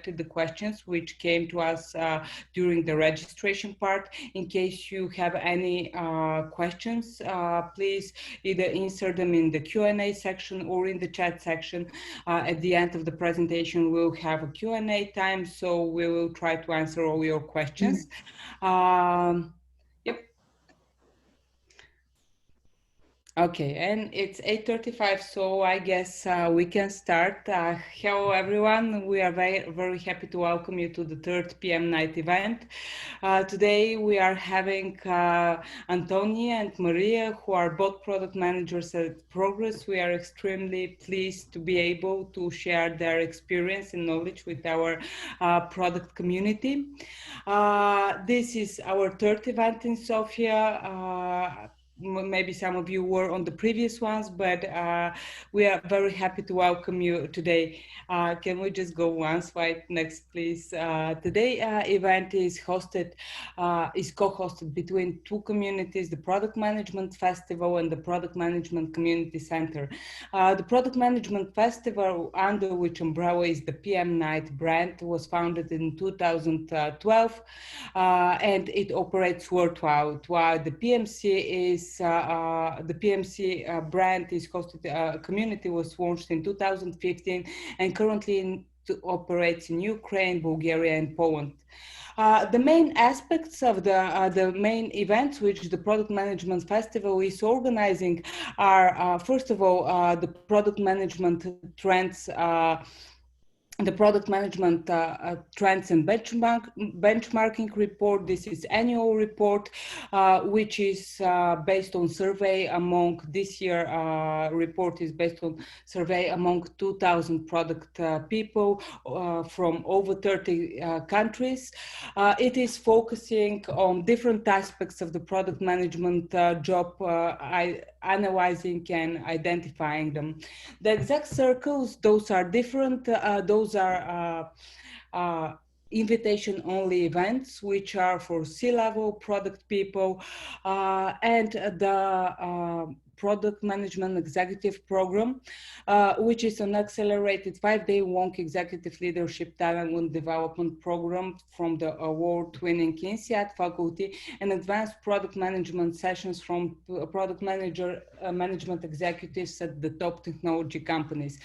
collected the questions which came to us during the registration part. In case you have any questions, please either insert them in the Q&A section or in the chat section. At the end of the presentation, we'll have a Q&A time, so we will try to answer all your questions. Yep. Okay, and it's 8:35, so I guess we can start. Hello, everyone. We are very happy to welcome you to the third PM night event. Today, we are having Antoniya and Mariya, who are both product managers at Progress. We are extremely pleased to be able to share their experience and knowledge with our product community. This is our third event in Sofia. Maybe some of you were on the previous ones, but we are very happy to welcome you today. Can we just go one slide next, please? Today event is co-hosted between two communities, the Product Management Festival and the Product Management Community Center. The Product Management Festival, under which umbrella is the PM Night brand, was founded in 2012, and it operates worldwide. While the PMC is the PMC brand is hosted, community was launched in 2015 and currently operates in Ukraine, Bulgaria, and Poland. The main aspects of the main events which the Product Management Festival is organizing are, first of all, the product management trends, the product management trends and benchmarking report. This is annual report, which is based on survey among this year. Report is based on survey among 2,000 product people from over 30 countries. It is focusing on different aspects of the product management job, analyzing and identifying them. The exact circles, those are different. Those are invitation-only events, which are for C-level product people, and the Product Management Executive Program, which is an accelerated 5-day-long executive leadership talent and development program from the award-winning INSEAD faculty, and advanced product management sessions from product management executives at the top technology companies.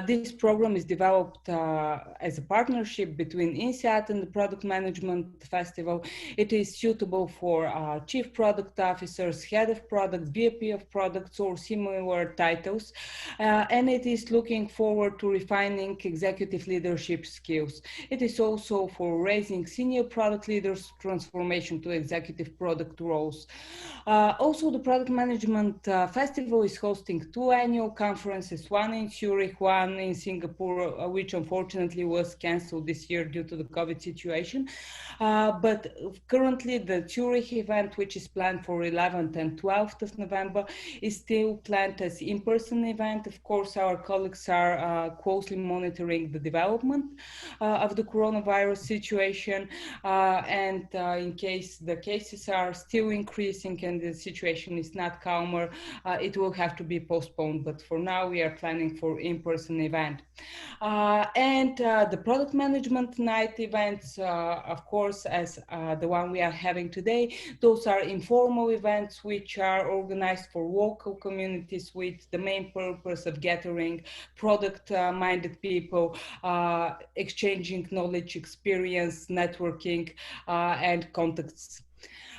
This program is developed as a partnership between INSEAD and the Product Management Festival. It is suitable for chief product officers, head of product, VP of product, or similar titles, and it is looking forward to refining executive leadership skills. It is also for raising senior product leaders' transformation to executive product roles. Also, the Product Management Festival is hosting 2 annual conferences, one in Zurich, one in Singapore, which unfortunately was canceled this year due to the COVID situation. But currently the Zurich event, which is planned for 11th and 12th of November, is still planned as in-person event. Of course, our colleagues are closely monitoring the development of the coronavirus situation, and in case the cases are still increasing and the situation is not calmer, it will have to be postponed. But for now, we are planning for in-person event. And the Product Management Night events, of course, as the one we are having today, those are informal events which are organized for local communities with the main purpose of gathering product-minded people, exchanging knowledge, experience, networking, and contacts.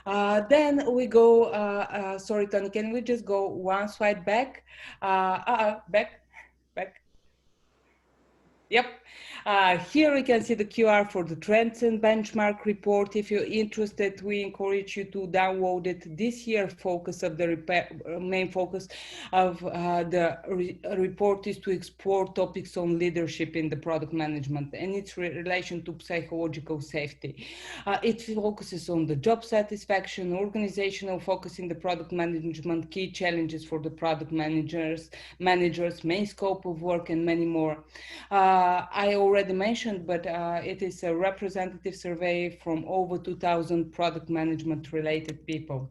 Then we go, sorry, Tony, can we just go one slide back? Back. Yep. Here we can see the QR for the Trends and Benchmark report. If you're interested, we encourage you to download it. This year focus of the main focus of the report is to explore topics on leadership in the product management and its relation to psychological safety. It focuses on the job satisfaction, organizational focus in the product management, key challenges for the product managers, main scope of work, and many more. I already mentioned, but it is a representative survey from over 2,000 product management related people.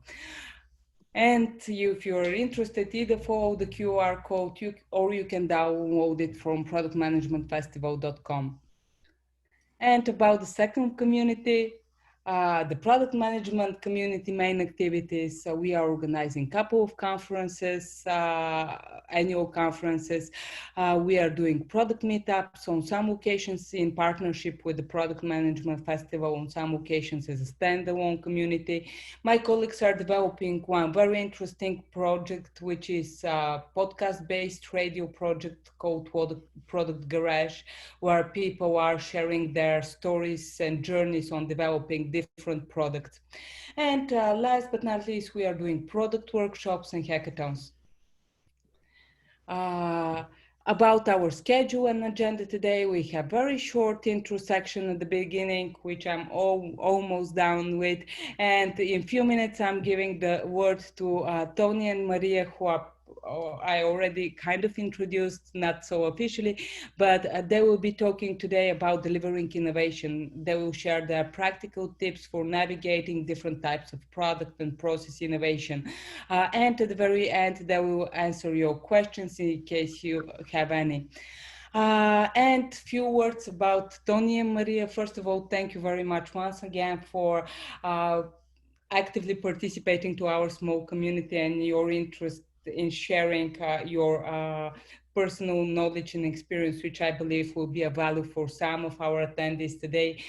And if you're interested, either follow the QR code or you can download it from productmanagementfestival.com. And about the second community, the product management community main activities. So we are organizing a couple of conferences, annual conferences. We are doing product meetups on some occasions in partnership with the Product Management Festival, on some occasions as a standalone community. My colleagues are developing one very interesting project, which is a podcast-based radio project called Product Garage, where people are sharing their stories and journeys on developing different products. And last but not least, we are doing product workshops and hackathons. About our schedule and agenda today, we have very short intro section at the beginning, which I'm almost done with. And in a few minutes, I'm giving the word to Antoniya and Mariya, who are I already kind of introduced, not so officially, but they will be talking today about delivering innovation. They will share their practical tips for navigating different types of product and process innovation. And at the very end, they will answer your questions in case you have any. And few words about Antoniya and Mariya. First of all, thank you very much once again for actively participating to our small community and your interest in sharing your personal knowledge and experience, which I believe will be a value for some of our attendees today.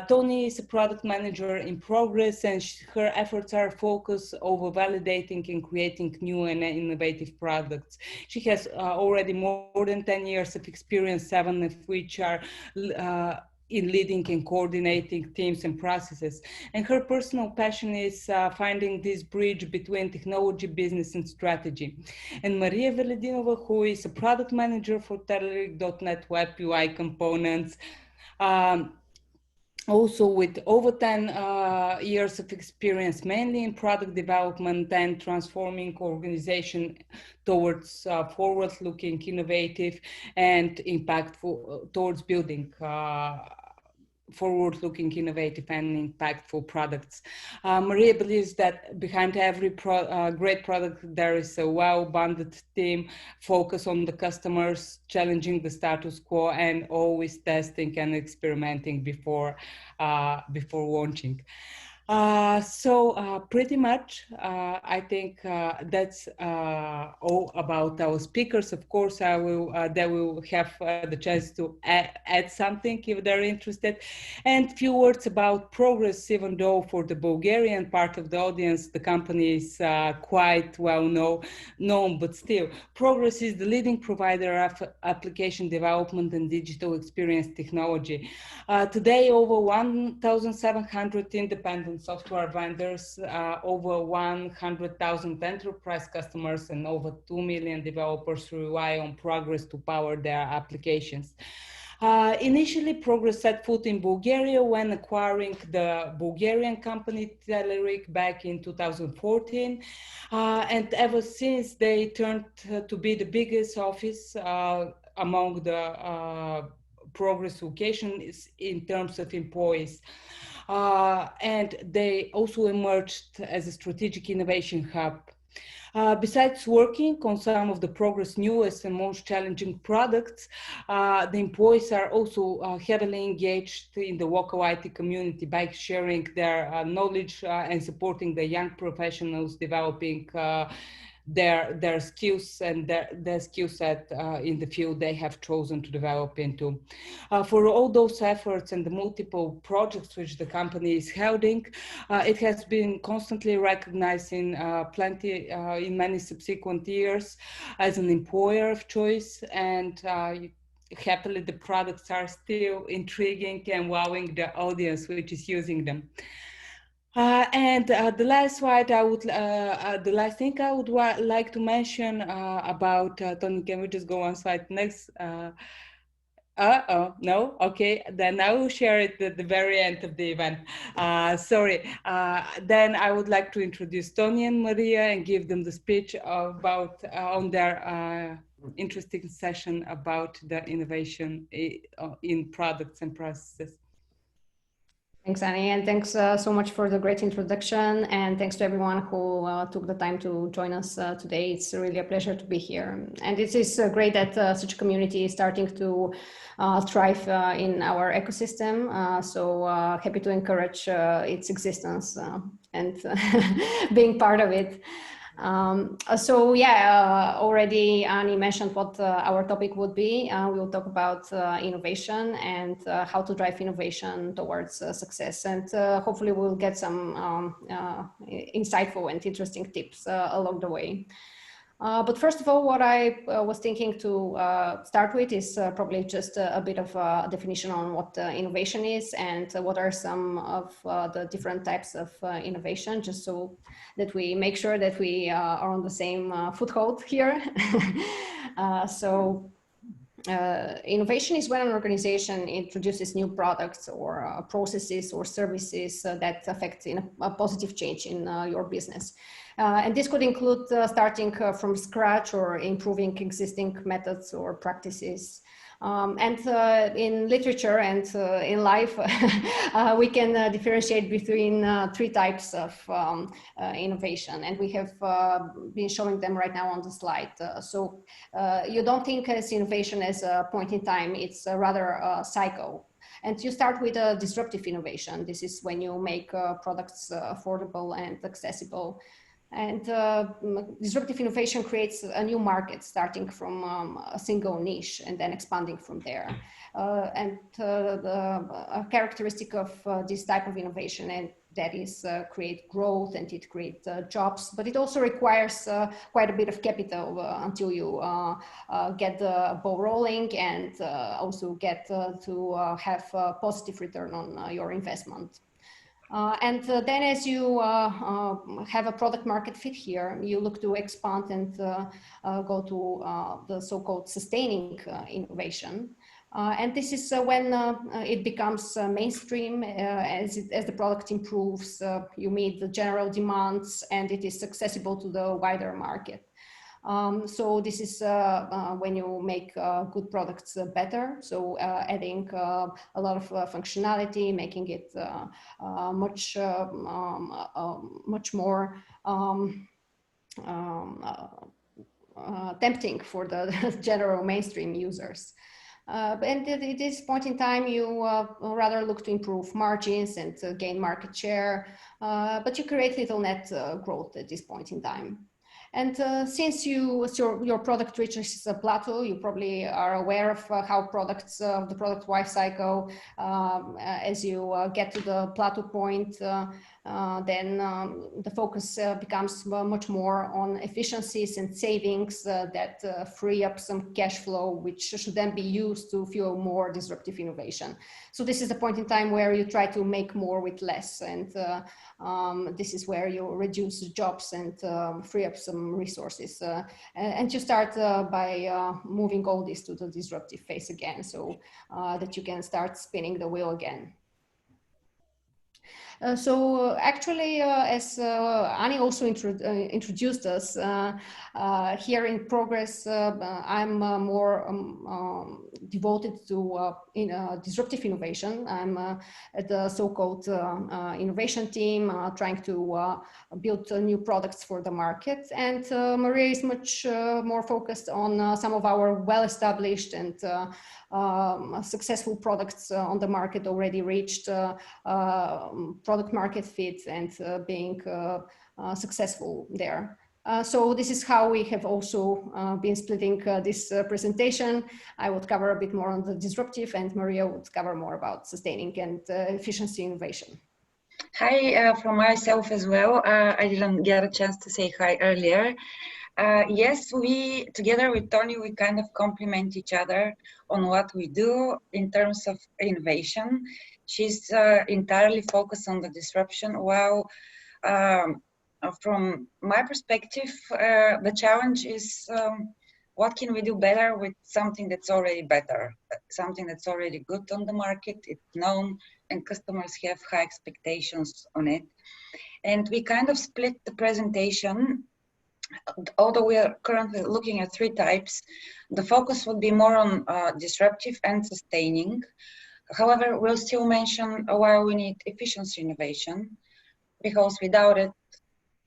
Tony is a product manager in progress, and her efforts are focused over validating and creating new and innovative products. She has already more than 10 years of experience, 7 of which are in leading and coordinating teams and processes. And her personal passion is finding this bridge between technology, business, and strategy. And Mariya Veledinova, who is a product manager for Telerik.net web UI components, also with over 10 years of experience, mainly in product development and transforming organization towards forward-looking, innovative, and impactful, towards building forward-looking, innovative, and impactful products. Mariya believes that behind every great product, there is a well-bonded team, focus on the customers, challenging the status quo, and always testing and experimenting before launching. Pretty much, I think that's all about our speakers. Of course, they will have the chance to add something if they're interested. And few words about progress, even though for the Bulgarian part of the audience, the company is quite well known, but still, Progress is the leading provider of application development and digital experience technology. Today, over 1,700 independent software vendors, over 100,000 enterprise customers, and over 2 million developers rely on Progress to power their applications. Initially, Progress set foot in Bulgaria when acquiring the Bulgarian company Telerik back in 2014. And ever since, they turned to be the biggest office among the Progress locations in terms of employees. And they also emerged as a strategic innovation hub. Besides working on some of the Progress' newest and most challenging products, the employees are also heavily engaged in the local IT community by sharing their knowledge and supporting the young professionals developing their skills and their skill set in the field they have chosen to develop into. For all those efforts and the multiple projects which the company is holding, it has been constantly recognized in in many subsequent years as an employer of choice, and happily the products are still intriguing and wowing the audience which is using them. The last slide, the last thing I would like to mention about Tony, can we just go on slide next? No? Okay, then I will share it at the very end of the event. Sorry. Then I would like to introduce Tony and Mariya and give them the speech about on their interesting session about the innovation in products and processes. Thanks, Annie, and thanks so much for the great introduction, and thanks to everyone who took the time to join us today. It's really a pleasure to be here, and it is great that such a community is starting to thrive in our ecosystem. So happy to encourage its existence and being part of it. Already Annie mentioned what our topic would be. We'll talk about innovation and how to drive innovation towards success. And hopefully we'll get some insightful and interesting tips along the way. But first of all, what I was thinking to start with is probably just a bit of a definition on what innovation is and what are some of the different types of innovation, just so that we make sure that we are on the same foothold here. Innovation is when an organization introduces new products or processes or services that affect a positive change in your business. And this could include starting from scratch or improving existing methods or practices. In literature and in life, we can differentiate between three types of innovation, and we have been showing them right now on the slide. You don't think as innovation as a point in time, it's rather a cycle. And you start with a disruptive innovation. This is when you make products affordable and accessible. And disruptive innovation creates a new market, starting from a single niche and then expanding from there. A characteristic of this type of innovation, and that is create growth, and it creates jobs, but it also requires quite a bit of capital until you get the ball rolling and also get to have a positive return on your investment. Then as you have a product market fit here, you look to expand and go to the so-called sustaining innovation. And this is when it becomes mainstream as the product improves, you meet the general demands, and it is accessible to the wider market. So this is when you make good products better. So adding a lot of functionality, making it much more tempting for the general mainstream users. And at this point in time, you rather look to improve margins and gain market share, but you create little net growth at this point in time. And since your product reaches a plateau, you probably are aware of how the product life cycle, as you get to the plateau point, then the focus becomes much more on efficiencies and savings that free up some cash flow, which should then be used to fuel more disruptive innovation. So this is the point in time where you try to make more with less, and this is where you reduce jobs and free up some resources, and you start by moving all this to the disruptive phase again, so that you can start spinning the wheel again. So actually, as Annie also introduced us, here in Progress, I'm more devoted to disruptive innovation. I'm at the so-called innovation team, trying to build new products for the market. And Mariya is much more focused on some of our well-established and successful products on the market, already reached product market fit and being successful there. So this is how we have also been splitting this presentation. I would cover a bit more on the disruptive, and Mariya would cover more about sustaining and efficiency innovation. Hi from myself as well. I didn't get a chance to say hi earlier. Yes, we, together with Tony, we kind of complement each other on what we do in terms of innovation. She's entirely focused on the disruption, while from my perspective, the challenge is what can we do better with something that's already better, something that's already good on the market, it's known, and customers have high expectations on it. And we kind of split the presentation. Although we are currently looking at three types, the focus would be more on disruptive and sustaining. However, we'll still mention why we need efficiency innovation, because without it,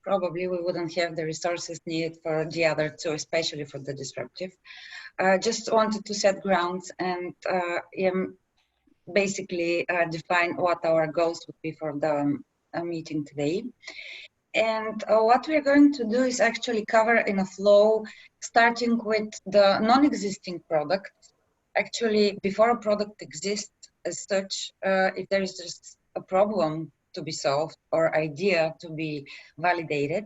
probably we wouldn't have the resources needed for the other two, especially for the disruptive. Just wanted to set grounds and basically define what our goals would be for the meeting today. And what we're going to do is actually cover in a flow, starting with the non-existing product. Actually, before a product exists as such, if there is just a problem to be solved or idea to be validated,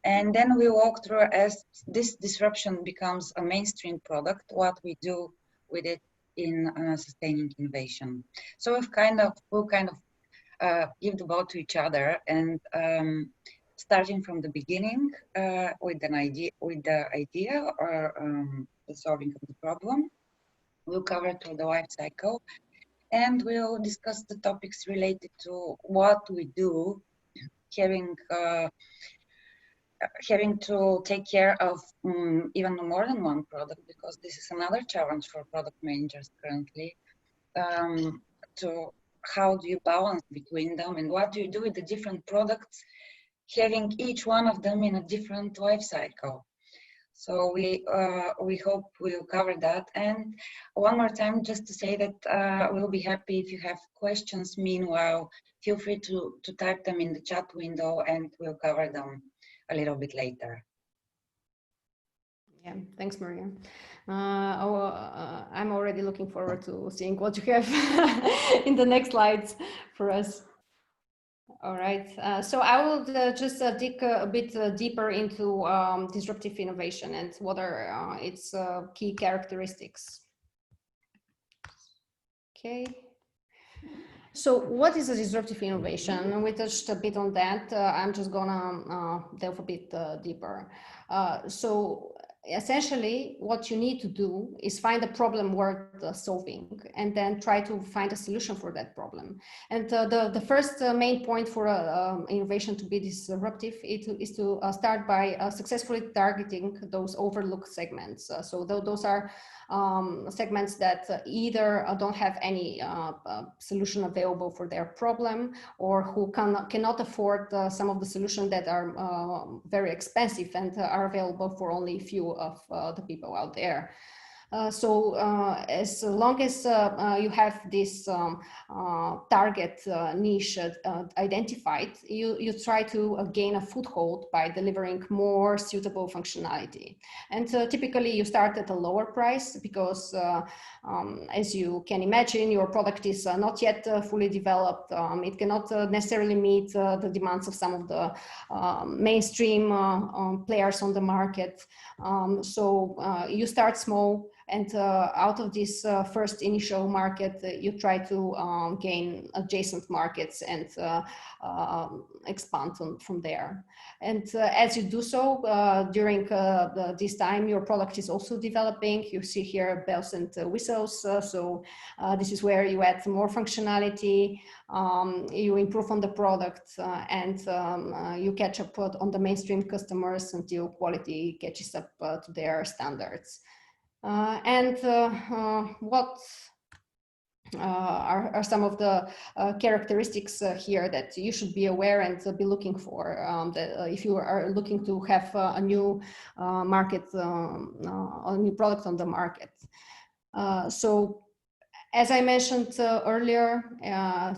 and then we walk through as this disruption becomes a mainstream product, what we do with it in sustaining innovation. So we'll kind of give the ball to each other, and starting from the beginning with the idea or the solving of the problem. We'll cover through the life cycle, and we'll discuss the topics related to what we do, having to take care of even more than one product, because this is another challenge for product managers currently. To how do you balance between them, and what do you do with the different products, having each one of them in a different life cycle. So we hope we'll cover that. And one more time, just to say that we'll be happy if you have questions. Meanwhile, feel free to type them in the chat window, and we'll cover them a little bit later. Yeah, thanks, Maria. I'm already looking forward to seeing what you have in the next slides for us. All right, so I will just dig a bit deeper into disruptive innovation and what are its key characteristics. Okay. So what is a disruptive innovation? We touched a bit on that. I'm just gonna delve a bit deeper. So essentially, what you need to do is find a problem worth solving, and then try to find a solution for that problem. And the first main point for innovation to be disruptive is to start by successfully targeting those overlooked segments. So those are segments that either don't have any solution available for their problem, or who cannot afford some of the solutions that are very expensive and are available for only a few of the people out there. So as long as you have this target niche identified, you try to gain a foothold by delivering more suitable functionality. And typically you start at a lower price because, as you can imagine, your product is not yet fully developed. It cannot necessarily meet the demands of some of the mainstream players on the market. So you start small, and out of this first initial market, you try to gain adjacent markets and expand from there. And as you do so, during this time, your product is also developing. You see here bells and whistles. So this is where you add more functionality, you improve on the product, and you catch up on the mainstream customers until quality catches up to their standards. What are some of the characteristics here that you should be aware and be looking for if you are looking to have a new market, a new product on the market? So as I mentioned earlier,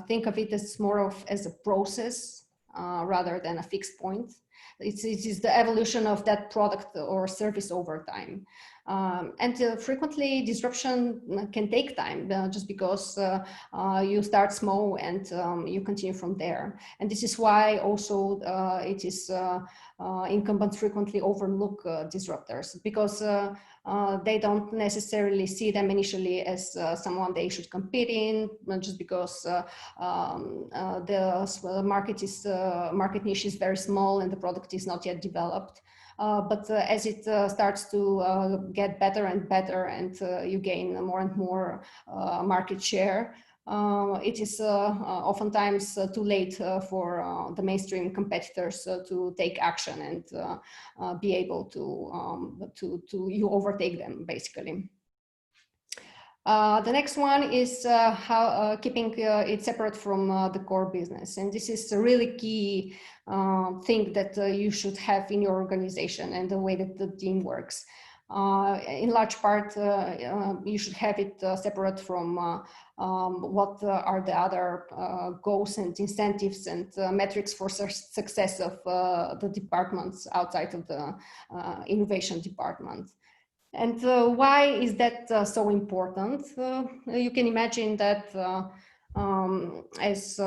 think of it as more as a process rather than a fixed point. It is the evolution of that product or service over time. And frequently disruption can take time just because you start small and you continue from there. And this is why also it is incumbents frequently overlook disruptors, because they don't necessarily see them initially as someone they should compete in, just because the market niche is very small and the product is not yet developed. But as it starts to get better and better, and you gain more and more market share, it is oftentimes too late for the mainstream competitors to take action and be able to you overtake them, basically. The next one is how keeping it separate from the core business. And this is a really key thing that you should have in your organization and the way that the team works. In large part, you should have it separate from what are the other goals and incentives and metrics for success of the departments outside of the innovation department. And why is that so important? You can imagine that as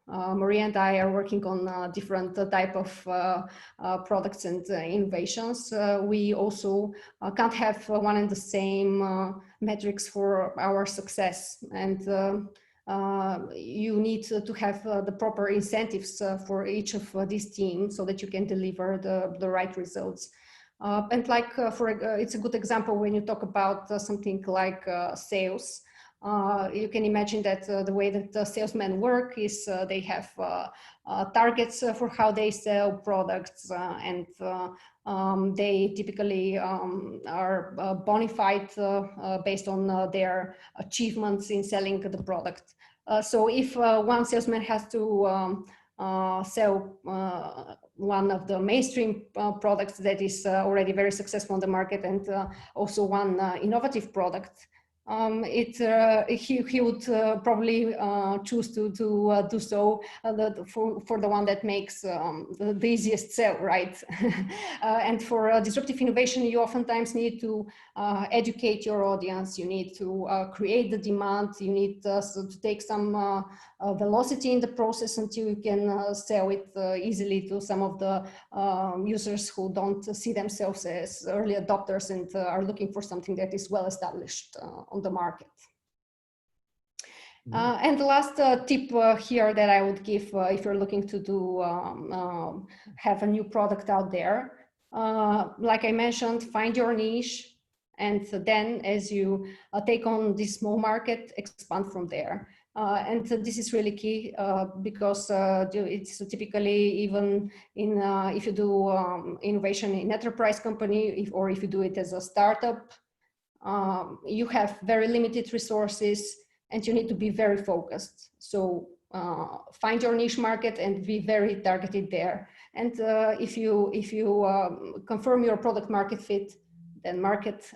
Mariya and I are working on different type of products and innovations, we also can't have one and the same metrics for our success. And you need to have the proper incentives for each of these teams so that you can deliver the right results. And like it's a good example when you talk about something like sales. You can imagine that the way that the salesmen work is they have targets for how they sell products, and they typically are bonified based on their achievements in selling the product. So if one salesman has to sell one of the mainstream products that is already very successful on the market, and also one innovative product, he would probably choose to do so for the one that makes the easiest sell, right? And for disruptive innovation, you oftentimes need to educate your audience. You need to create the demand. You need to take some velocity in the process until you can sell it easily to some of the users who don't see themselves as early adopters and are looking for something that is well established on the market. And the last tip here that I would give if you're looking to do have a new product out there, like I mentioned, find your niche, and then as you take on this small market, expand from there. And this is really key because it's typically, even in if you do innovation in enterprise company, or if you do it as a startup, you have very limited resources and you need to be very focused. So find your niche market and be very targeted there. And if you confirm your product market fit, then market,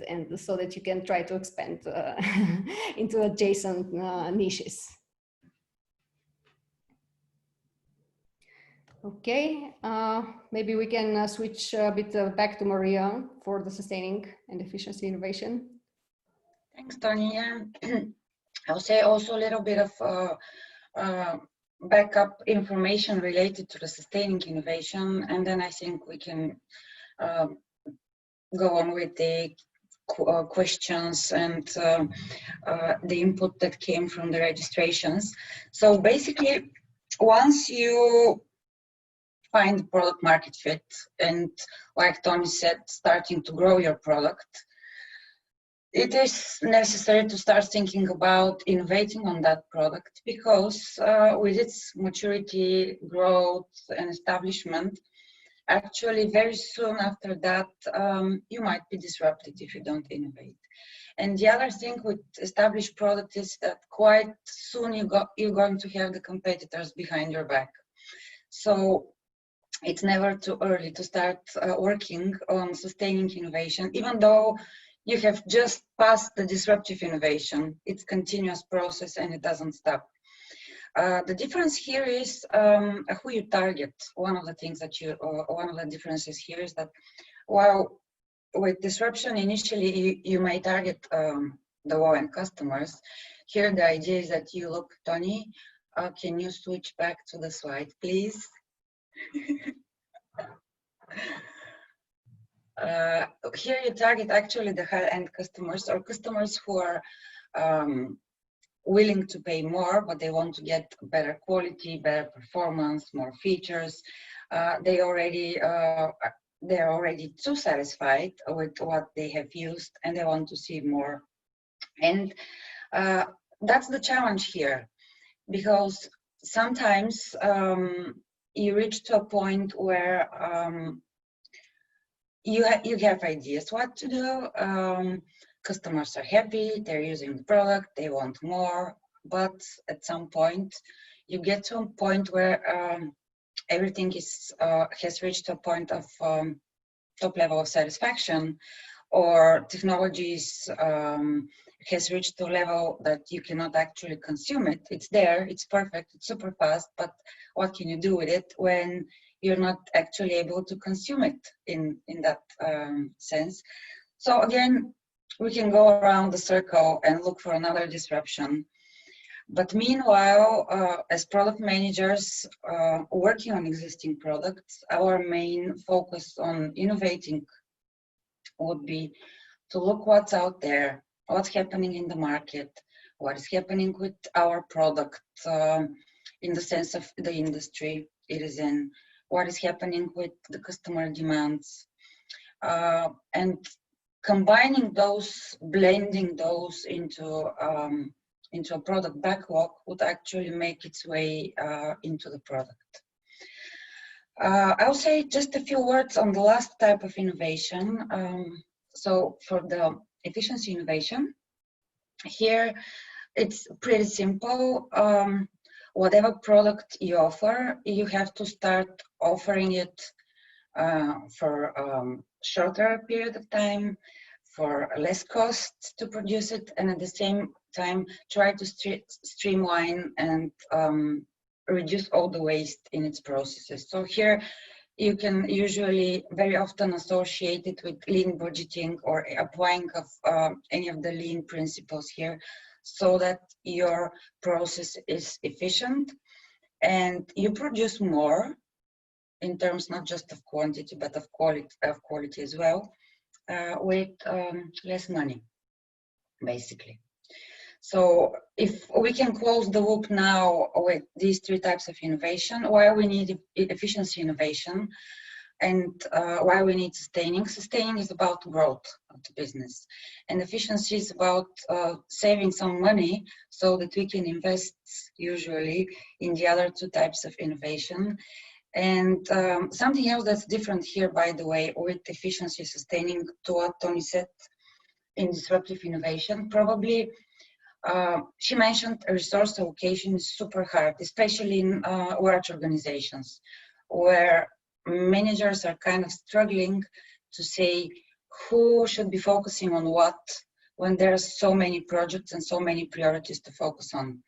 and so that you can try to expand into adjacent niches. Okay, maybe we can switch a bit back to Mariya for the sustaining and efficiency innovation. Thanks, Tony. I'll say also a little bit of backup information related to the sustaining innovation, and then I think we can go on with the questions and the input that came from the registrations. So basically, once you find the product market fit, and like Tony said, starting to grow your product, it is necessary to start thinking about innovating on that product, because with its maturity, growth, and establishment, actually very soon after that, you might be disrupted if you don't innovate. And the other thing with established product is that quite soon you're going to have the competitors behind your back. So it's never too early to start working on sustaining innovation, even though you have just passed the disruptive innovation. It's a continuous process and it doesn't stop. The difference here is who you target. One of the things that one of the differences here is that while with disruption initially you may target the low-end customers, here the idea is that you look, Tony, can you switch back to the slide, please? Here you target actually the high-end customers, or customers who are willing to pay more, but they want to get better quality, better performance, more features. They're already too satisfied with what they have used, and they want to see more. And that's the challenge here, because sometimes you reach to a point where you have ideas what to do, customers are happy, they're using the product, they want more, but at some point you get to a point where everything is has reached a point of top level of satisfaction, or technologies has reached a level that you cannot actually consume it. It's there, it's perfect, it's super fast, but what can you do with it when you're not actually able to consume it in that sense? So again, we can go around the circle and look for another disruption. But meanwhile, as product managers working on existing products, our main focus on innovating would be to look what's out there, what's happening in the market, what is happening with our product in the sense of the industry it is in, what is happening with the customer demands, and combining those, blending those into a product backlog would actually make its way into the product. I'll say just a few words on the last type of innovation. So for the efficiency innovation, here it's pretty simple. Whatever product you offer, you have to start offering it for shorter period of time, for less cost to produce it, and at the same time try to streamline and reduce all the waste in its processes. So here you can usually very often associate it with lean budgeting or applying of any of the lean principles here, so that your process is efficient and you produce more in terms not just of quantity but of quality as well, with less money, basically. So if we can close the loop now with these three types of innovation, why we need efficiency innovation and why we need sustaining. Sustaining is about growth of the business, and efficiency is about saving some money so that we can invest usually in the other two types of innovation. And something else that's different here, by the way, with efficiency sustaining, to what Tony said in disruptive innovation, probably she mentioned resource allocation is super hard, especially in large organizations where managers are kind of struggling to say who should be focusing on what when there are so many projects and so many priorities to focus on.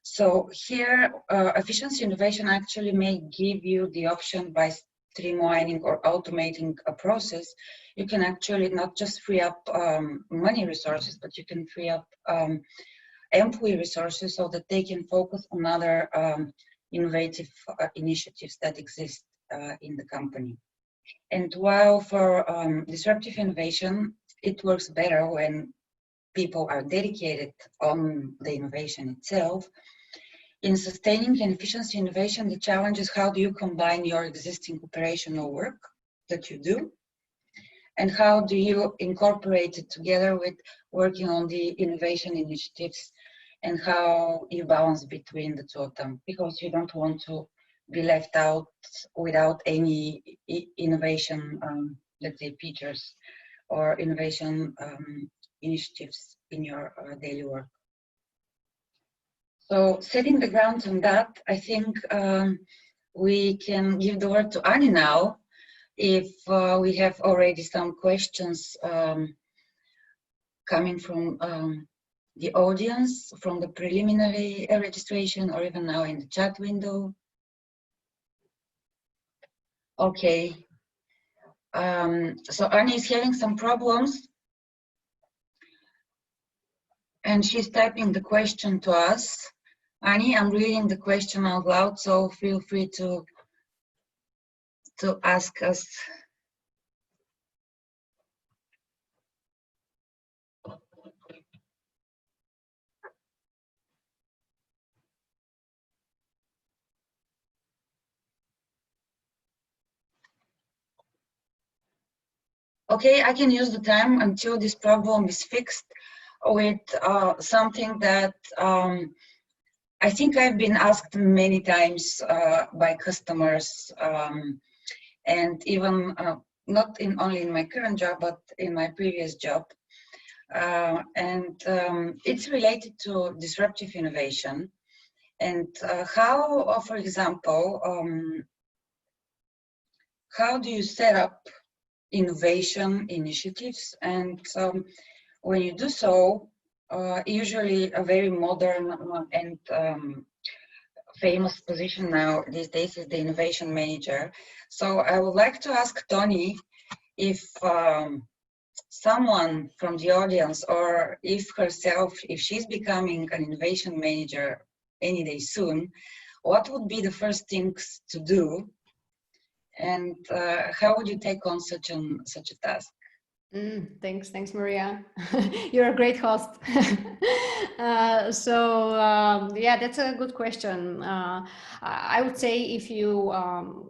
So here, efficiency innovation actually may give you the option by streamlining or automating a process. You can actually not just free up money resources, but you can free up employee resources so that they can focus on other innovative initiatives that exist in the company. And while for disruptive innovation, it works better when people are dedicated on the innovation itself. In sustaining and efficiency innovation, the challenge is how do you combine your existing operational work that you do, and how do you incorporate it together with working on the innovation initiatives, and how you balance between the two of them, because you don't want to be left out without any innovation, let's say, features or innovation initiatives in your daily work. So setting the grounds on that, I think we can give the word to Ani now, if we have already some questions coming from the audience, from the preliminary registration, or even now in the chat window. Okay. So Ani is having some problems, and she's typing the question to us. Ani, I'm reading the question out loud, so feel free to ask us. Okay, I can use the time until this problem is fixed with something that I think I've been asked many times by customers, and even not only in my current job, but in my previous job. It's related to disruptive innovation and how, for example, how do you set up innovation initiatives? And when you do so, usually a very modern and famous position now these days is the innovation manager. So I would like to ask Tony if someone from the audience, or if herself, if she's becoming an innovation manager any day soon, what would be the first things to do? And how would you take on such a task? Thanks, Maria. You're a great host. Yeah, that's a good question. I would say if you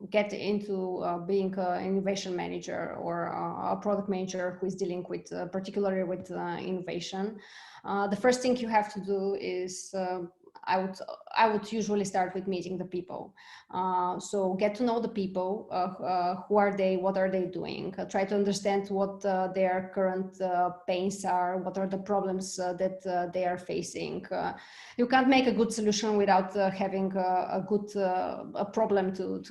get into being an innovation manager or a product manager who is dealing with, particularly with innovation, the first thing you have to do is I would usually start with meeting the people. So get to know the people, who are they, what are they doing, try to understand what their current pains are, what are the problems that they are facing. You can't make a good solution without having a good problem to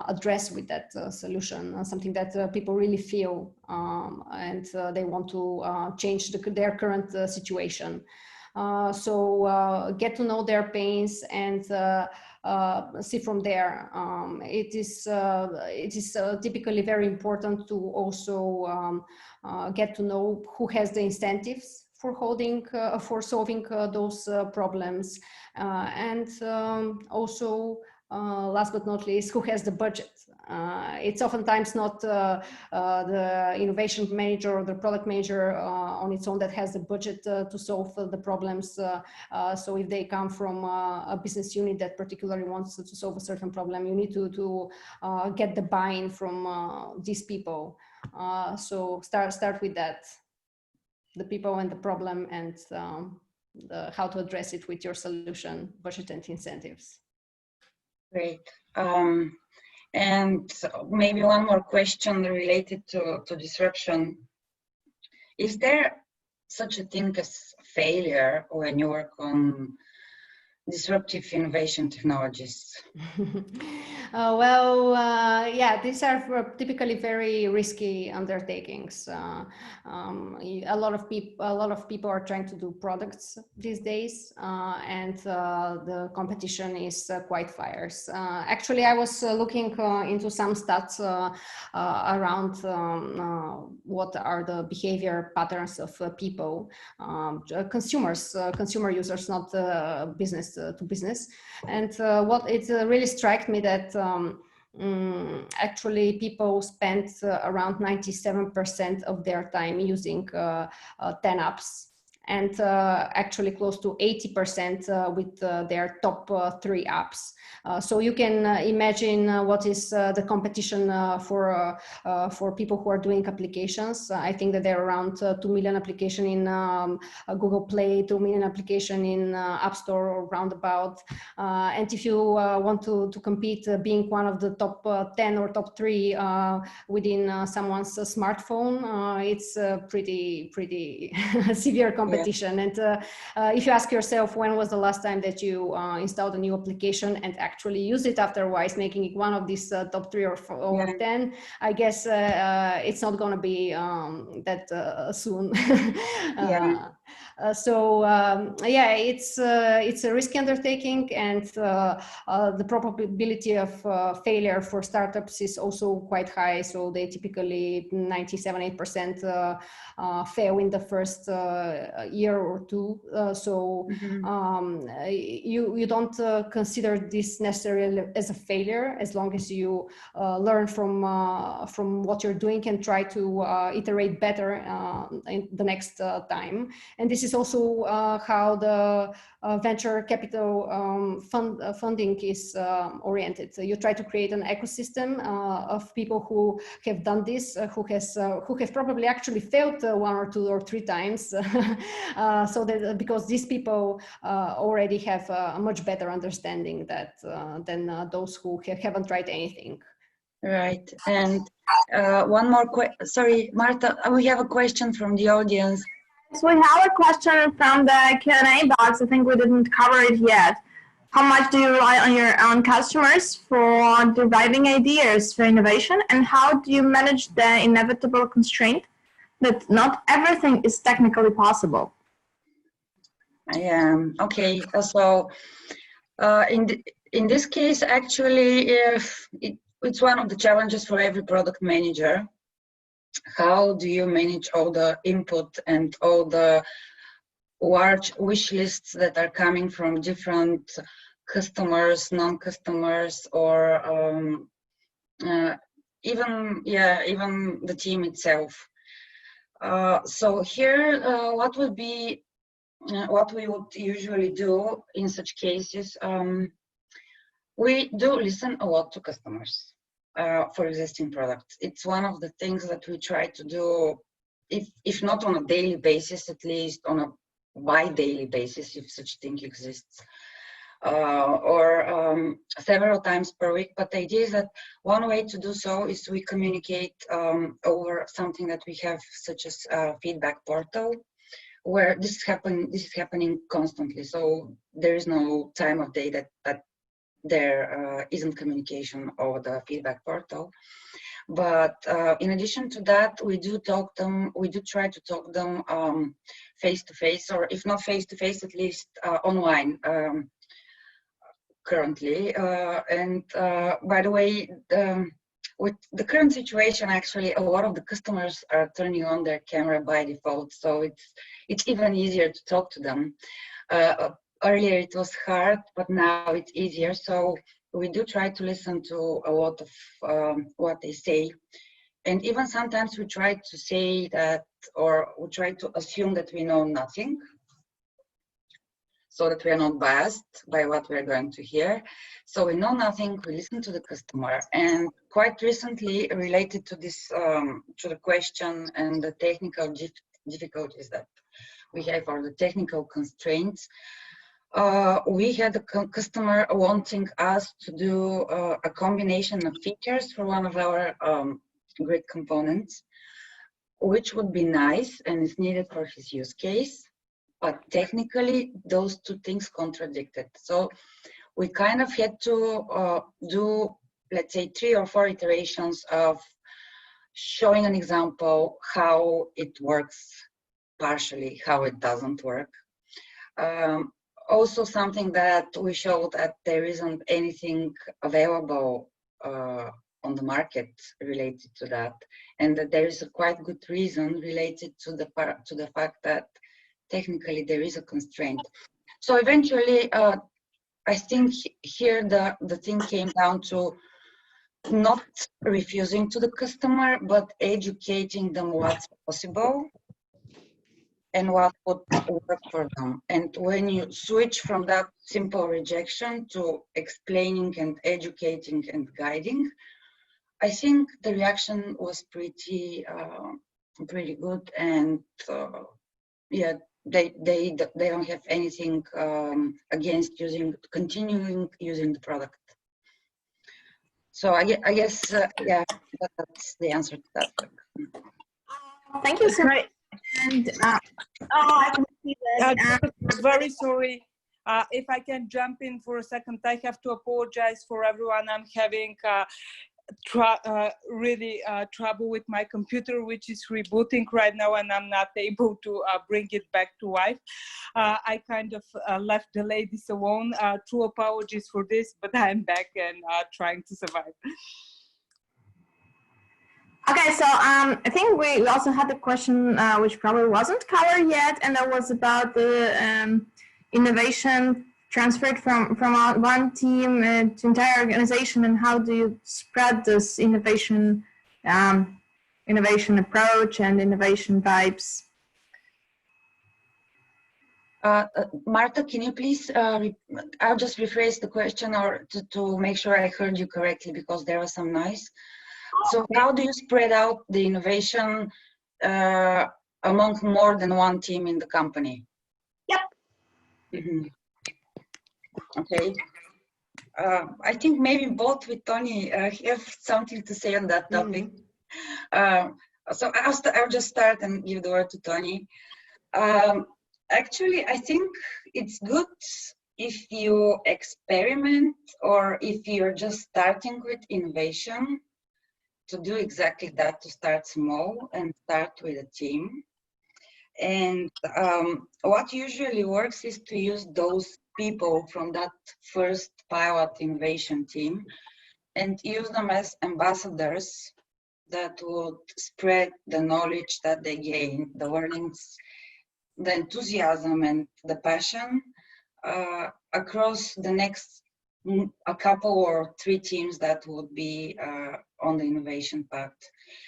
address with that solution, something that people really feel and they want to change their current situation. So get to know their pains and see from there. It is typically very important to also get to know who has the incentives for solving those problems, and also last but not least, who has the budget. It's oftentimes not the innovation manager or the product manager on its own that has the budget to solve the problems. So if they come from a business unit that particularly wants to solve a certain problem, you need to get the buy-in from these people. So start with that, the people and the problem, and how to address it with your solution, budget and incentives. Great. And maybe one more question related to disruption. Is there such a thing as failure when you work on disruptive innovation technologies? Yeah, these are typically very risky undertakings. A lot of people are trying to do products these days, and the competition is quite fierce. Actually, I was looking into some stats around what are the behavior patterns of people, consumer users, not business to business. And what it really struck me that actually people spend around 97% of their time using 10 apps, and actually close to 80% with their top 3 apps. So you can imagine what is the competition for people who are doing applications. I think that there are around 2 million applications in Google Play, 2 million applications in App Store or roundabout. And if you want to compete being one of the top 10 or top 3 within someone's smartphone, it's pretty severe competition. Yeah. And if you ask yourself when was the last time that you installed a new application and actually use it afterwards, making it one of these top 3 or 10, I guess it's not going to be that soon. Yeah, it's a risky undertaking, and the probability of failure for startups is also quite high. So they typically 97-8% fail in the first year or two. You don't consider this necessarily as a failure, as long as you learn from what you're doing and try to iterate better in the next time. And this is also how the venture capital funding is oriented. So you try to create an ecosystem of people who have done this, who have probably actually failed 1 or 2 or 3 times, so that because these people already have a much better understanding than those who haven't tried anything. Right. And one more sorry, Marta, we have a question from the audience. So we have a question from the Q&A box. I think we didn't cover it yet. How much do you rely on your own customers for deriving ideas for innovation? And how do you manage the inevitable constraint that not everything is technically possible? Okay. So in this case, actually, it's one of the challenges for every product manager. How do you manage all the input and all the large wish lists that are coming from different customers, non-customers, or even the team itself? So here, what we would usually do in such cases, we do listen a lot to customers for existing products. It's one of the things that we try to do, if not on a daily basis, at least on a bi-daily basis, if such thing exists, or several times per week. But the idea is that one way to do so is we communicate over something that we have, such as a feedback portal, where this is happening constantly. So there is no time of day that there isn't communication over the feedback portal. But in addition to that, we do try to talk them face to face, or if not face to face, at least online currently. And by the way, with the current situation, actually, a lot of the customers are turning on their camera by default, so it's even easier to talk to them. Earlier it was hard, but now it's easier. So we do try to listen to a lot of what they say. And even sometimes we try to say that, or we try to assume that we know nothing, so that we are not biased by what we're going to hear. So we know nothing, we listen to the customer. And quite recently, related to this, to the question and the technical difficulties that we have, or the technical constraints, we had a customer wanting us to do a combination of features for one of our grid components, which would be nice and is needed for his use case, but technically those two things contradicted. So we kind of had to do, let's say, 3 or 4 iterations of showing an example how it works partially, how it doesn't work. Also something that we showed that there isn't anything available on the market related to that, and that there is a quite good reason related to the fact that technically there is a constraint. So eventually, I think here the thing came down to not refusing to the customer, but educating them what's possible and what would work for them. And when you switch from that simple rejection to explaining and educating and guiding, I think the reaction was pretty good. And yeah, they don't have anything against continuing using the product. So I guess yeah, that's the answer to that. Thank you so much. And I can see that. Very sorry. If I can jump in for a second, I have to apologize for everyone. I'm having really trouble with my computer, which is rebooting right now, and I'm not able to bring it back to life. I kind of left the ladies alone. True apologies for this, but I'm back and trying to survive. Okay, so I think we also had a question which probably wasn't covered yet, and that was about the innovation transferred from one team to entire organization, and how do you spread this innovation approach and innovation vibes? Marta, can you please, I'll just rephrase the question, or to make sure I heard you correctly, because there was some noise. So how do you spread out the innovation among more than one team in the company? Yep. Mm-hmm. Okay. I think maybe both with Tony have something to say on that topic. So I'll just start and give the word to Tony. Actually, I think it's good if you experiment or if you're just starting with innovation to do exactly that, to start small and start with a team. And what usually works is to use those people from that first pilot innovation team and use them as ambassadors that would spread the knowledge that they gain, the learnings, the enthusiasm and the passion across the next a couple or 3 teams that would be on the innovation path.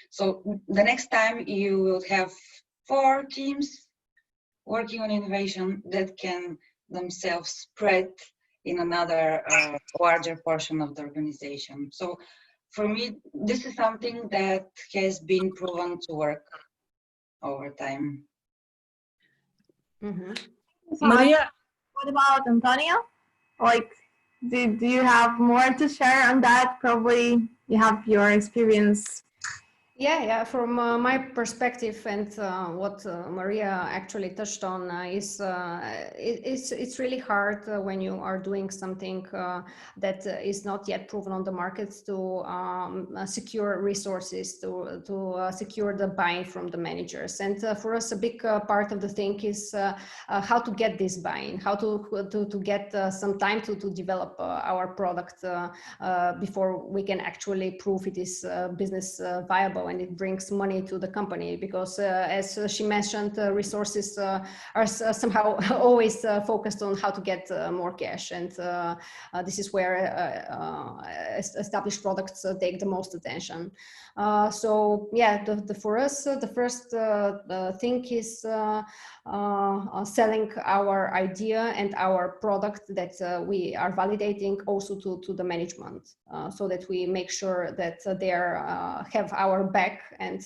So the next time you will have 4 teams working on innovation that can themselves spread in another larger portion of the organization. So for me, this is something that has been proven to work over time. Maria, what about Antoniya? Like, do you have more to share on that? Probably you have your experience. Yeah. From my perspective, and what Maria actually touched on is it's really hard when you are doing something that is not yet proven on the market to secure resources, to secure the buy-in from the managers. And for us, a big part of the thing is how to get this buy-in, how to get some time to develop our product before we can actually prove it is business viable and it brings money to the company, because as she mentioned, resources are somehow always focused on how to get more cash, and this is where established products take the most attention. So yeah, for us, the first thing is selling our idea and our product that we are validating also to the management, so that we make sure that they have our back, and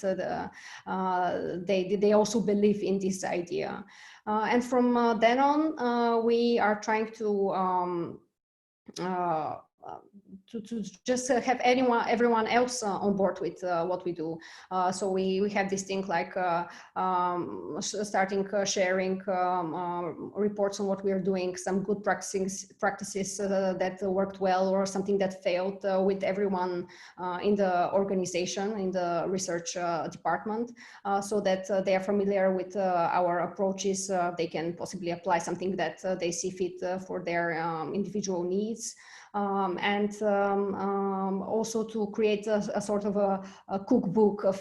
they also believe in this idea. And from then on, we are trying to just have everyone else on board with what we do. So we have this thing like starting sharing reports on what we are doing, some good practices that worked well or something that failed with everyone in the organization, in the research department, so that they are familiar with our approaches. They can possibly apply something that they see fit for their individual needs. And also to create a sort of a cookbook of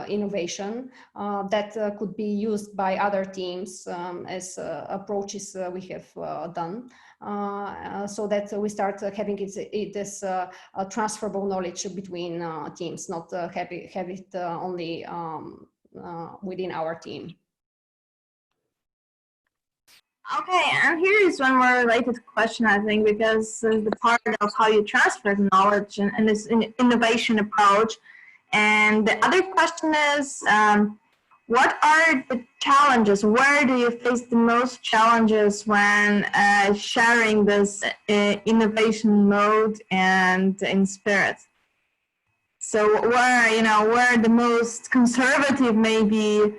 innovation that could be used by other teams as approaches we have done, so that we start having this transferable knowledge between teams, not have it only within our team. Okay, and here is one more related question, I think, because the part of how you transfer the knowledge and this innovation approach. And the other question is, what are the challenges? Where do you face the most challenges when sharing this innovation mode and in spirit? So where the most conservative maybe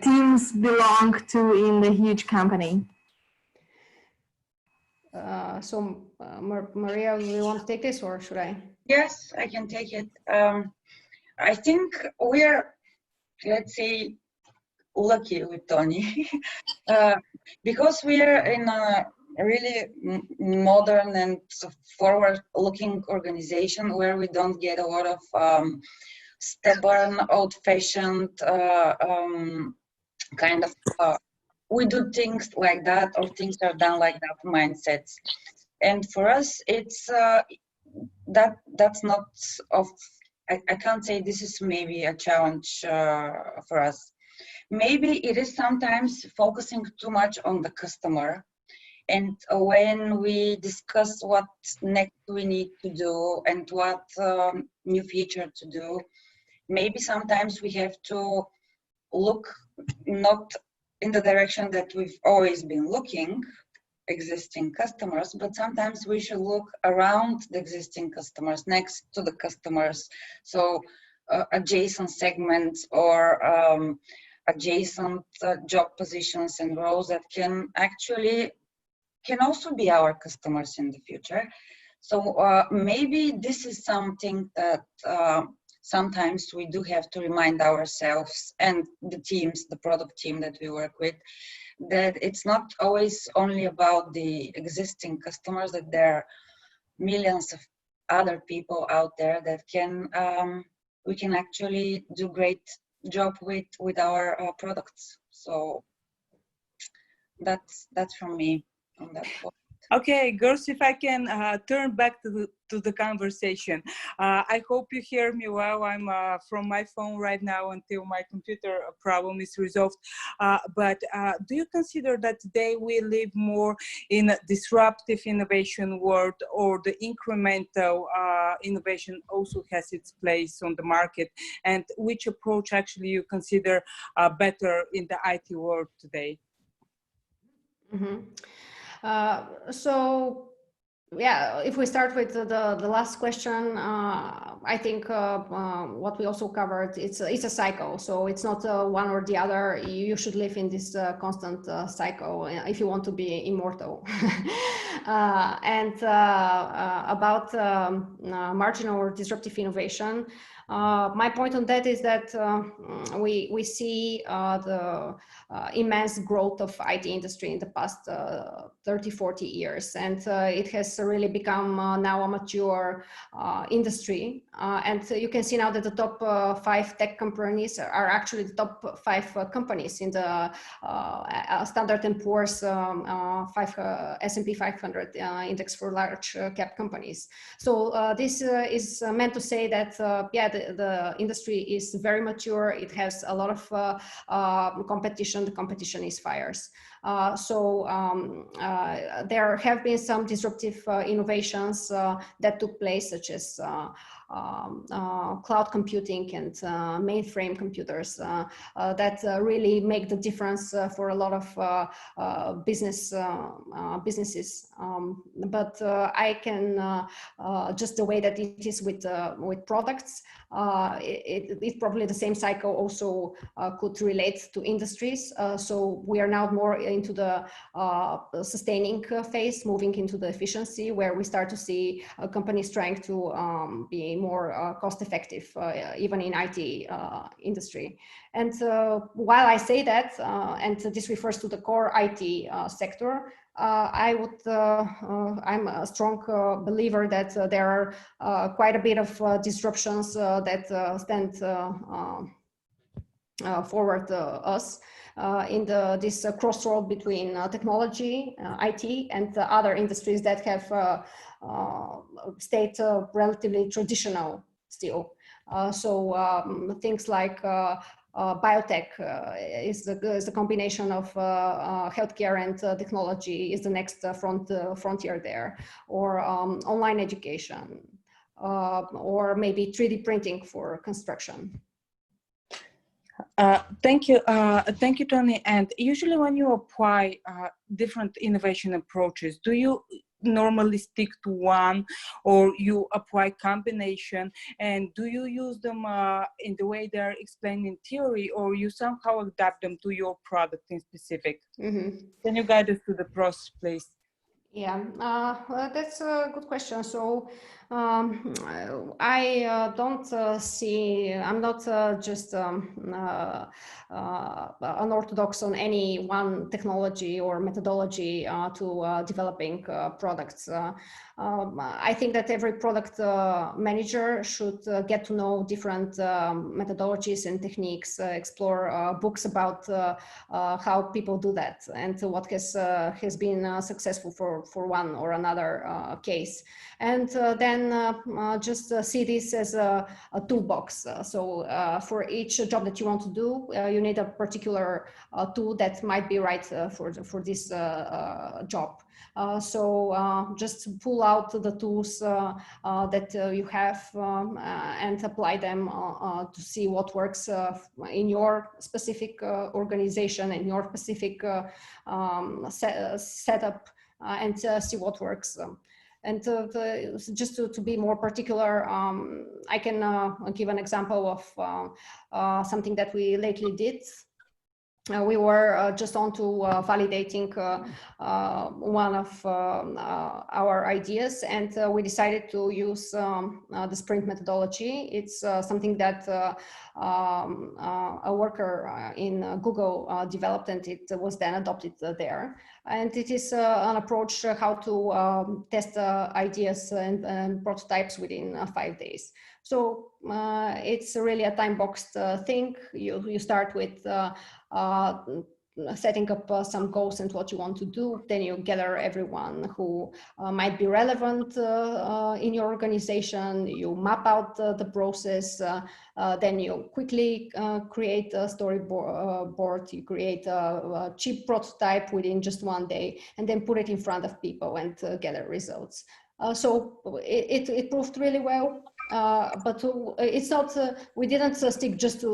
teams belong to in the huge company? So Maria, do you want to take this, or should I? Yes, I can take it. I think we are, let's say, lucky with Tony because we are in a really modern and forward-looking organization where we don't get a lot of stubborn, old-fashioned kind of we do things like that, or things are done like that mindsets. And for us, it's that's not of. I can't say this is maybe a challenge for us. Maybe it is sometimes focusing too much on the customer, and when we discuss what next we need to do and what new feature to do, maybe sometimes we have to look not in the direction that we've always been looking, existing customers, but sometimes we should look around the existing customers, next to the customers. So adjacent segments or adjacent job positions and roles that can also be our customers in the future. So maybe this is something that sometimes we do have to remind ourselves and the teams, the product team that we work with, that it's not always only about the existing customers, that there are millions of other people out there that we can actually do great job with our products. So that's from me on that point. Okay, girls, if I can turn back to the conversation. I hope you hear me well. I'm from my phone right now until my computer problem is resolved. But do you consider that today we live more in a disruptive innovation world, or the incremental innovation also has its place on the market? And which approach actually you consider better in the IT world today? Mm-hmm. So yeah, if we start with the last question, I think what we also covered, it's a cycle. So it's not one or the other. You should live in this constant cycle if you want to be immortal. And about marginal or disruptive innovation, my point on that is that we see the immense growth of IT industry in the past 30, 40 years. And it has really become now a mature industry. And you can see now that the top 5 tech companies are actually the top 5 companies in the Standard & Poor's S&P 500 index for large cap companies. So this is meant to say that, yeah, the industry is very mature. It has a lot of competition. The competition is fierce. So there have been some disruptive innovations that took place, such as cloud computing and mainframe computers that really make the difference for a lot of businesses. But I can just the way that it is with products, it's probably the same cycle also could relate to industries. So we are now more into the sustaining phase, moving into the efficiency, where we start to see companies trying to be more cost effective, even in IT industry. And while I say that, and this refers to the core IT sector, I'm a strong believer that there are quite a bit of disruptions that stand forward us in this crossroad between technology, IT, and other industries that have stayed relatively traditional still. So things like biotech is the combination of healthcare and technology is the next frontier there, or online education, or maybe 3D printing for construction. Thank you, Toni. And usually when you apply different innovation approaches, do you normally stick to one, or you apply combination? And do you use them in the way they're explained in theory, or you somehow adapt them to your product in specific? Mm-hmm. Can you guide us through the process, please? Yeah, that's a good question. So I don't see, I'm not just an orthodox on any one technology or methodology to developing products. I think that every product manager should get to know different methodologies and techniques, explore books about how people do that, and what has been successful for one or another case. And then just see this as a toolbox. So for each job that you want to do, you need a particular tool that might be right for this job. So just pull out the tools that you have and apply them to see what works in your specific organization and your specific setup. and see what works. And just to be more particular, I can give an example of something that we lately did. We were just on to validating one of our ideas, and we decided to use the sprint methodology. It's something that a worker in Google developed, and it was then adopted there. And it is an approach how to test ideas and prototypes within 5 days. So it's really a time-boxed thing. You start with setting up some goals and what you want to do. Then you gather everyone who might be relevant in your organization. You map out the process. Then you quickly create a storyboard. You create a cheap prototype within just 1 day, and then put it in front of people and gather results. So it proved really well. But it's not, we didn't stick just to